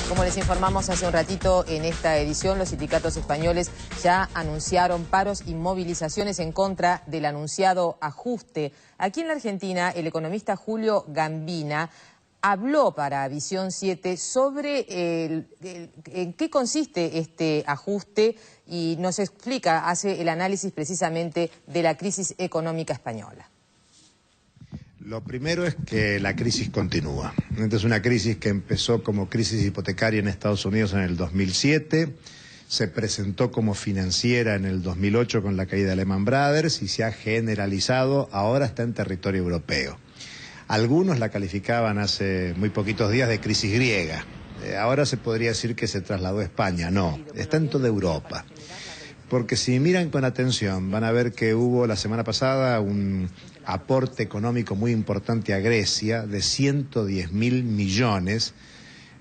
Como les informamos hace un ratito, en esta edición los sindicatos españoles ya anunciaron paros y movilizaciones en contra del anunciado ajuste. Aquí en la Argentina, el economista Julio Gambina habló para Visión 7 sobre en qué consiste este ajuste y nos explica, hace el análisis precisamente de la crisis económica española. Lo primero es que la crisis continúa. Esta es una crisis que empezó como crisis hipotecaria en Estados Unidos en el 2007, se presentó como financiera en el 2008 con la caída de Lehman Brothers y se ha generalizado, ahora está en territorio europeo. Algunos la calificaban hace muy poquitos días de crisis griega. Ahora se podría decir que se trasladó a España. No, está en toda Europa. Porque si miran con atención, van a ver que hubo la semana pasada un aporte económico muy importante a Grecia de 110.000 millones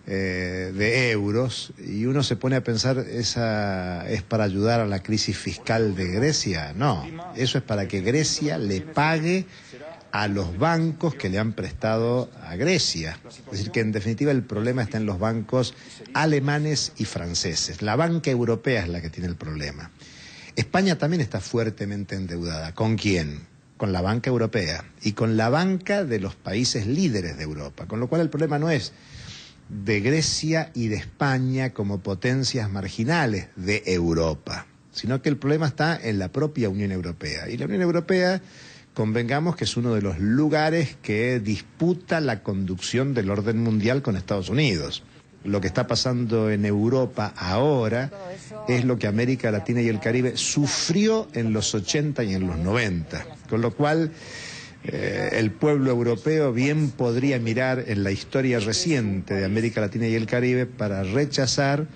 de euros, y uno se pone a pensar, ¿esa es para ayudar a la crisis fiscal de Grecia? No, eso es para que Grecia le pague a los bancos que le han prestado a Grecia. Es decir, que en definitiva el problema está en los bancos alemanes y franceses. La banca europea es la que tiene el problema. España también está fuertemente endeudada. ¿Con quién? Con la banca europea y con la banca de los países líderes de Europa. Con lo cual el problema no es de Grecia y de España como potencias marginales de Europa, sino que el problema está en la propia Unión Europea. Y la Unión Europea, convengamos que es uno de los lugares que disputa la conducción del orden mundial con Estados Unidos. Lo que está pasando en Europa ahora es lo que América Latina y el Caribe sufrió en los 80 y en los 90. Con lo cual, el pueblo europeo bien podría mirar en la historia reciente de América Latina y el Caribe para rechazar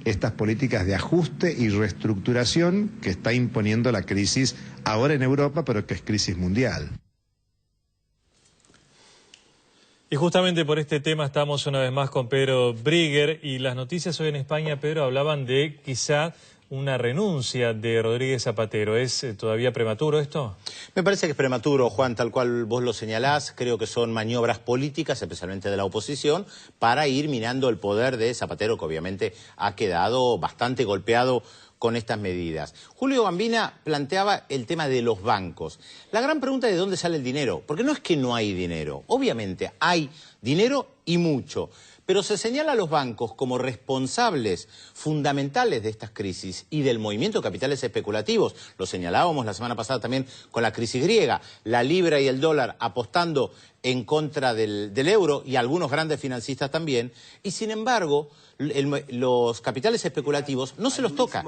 estas políticas de ajuste y reestructuración que está imponiendo la crisis ahora en Europa, pero que es crisis mundial. Y justamente por este tema estamos una vez más con Pedro Brigger, y las noticias hoy en España, Pedro, hablaban de quizá una renuncia de Rodríguez Zapatero. ¿Es todavía prematuro esto? Me parece que es prematuro, Juan, tal cual vos lo señalás. Creo que son maniobras políticas, especialmente de la oposición, para ir minando el poder de Zapatero, que obviamente ha quedado bastante golpeado con estas medidas. Julio Gambina planteaba el tema de los bancos. La gran pregunta es de dónde sale el dinero, porque no es que no hay dinero. Obviamente hay dinero y mucho, pero se señala a los bancos como responsables fundamentales de estas crisis y del movimiento de capitales especulativos. Lo señalábamos la semana pasada también con la crisis griega, la libra y el dólar apostando en contra del euro, y algunos grandes financistas también, y sin embargo los capitales especulativos no se los toca.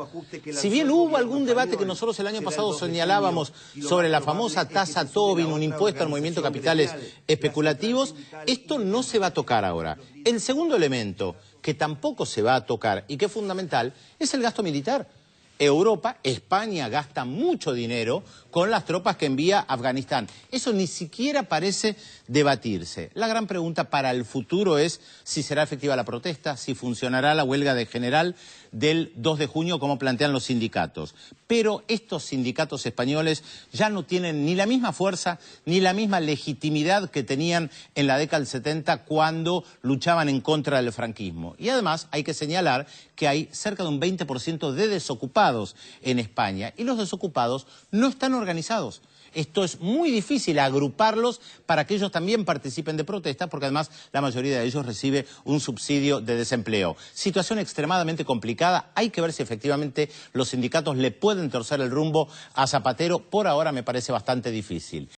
Si bien hubo algún debate que nosotros el año pasado señalábamos sobre la famosa tasa Tobin, un impuesto al movimiento de capitales especulativos, esto no se va a tocar ahora. El segundo elemento que tampoco se va a tocar y que es fundamental es el gasto militar. Europa, España gasta mucho dinero con las tropas que envía a Afganistán. Eso ni siquiera parece debatirse. La gran pregunta para el futuro es si será efectiva la protesta, si funcionará la huelga de general del 2 de junio como plantean los sindicatos. Pero estos sindicatos españoles ya no tienen ni la misma fuerza ni la misma legitimidad que tenían en la década del 70 cuando luchaban en contra del franquismo. Y además hay que señalar que hay cerca de un 20% de desocupados en España, y los desocupados no están organizados. Esto es muy difícil agruparlos para que ellos también participen de protestas, porque además la mayoría de ellos recibe un subsidio de desempleo. Situación extremadamente complicada. Hay que ver si efectivamente los sindicatos le pueden torcer el rumbo a Zapatero. Por ahora me parece bastante difícil.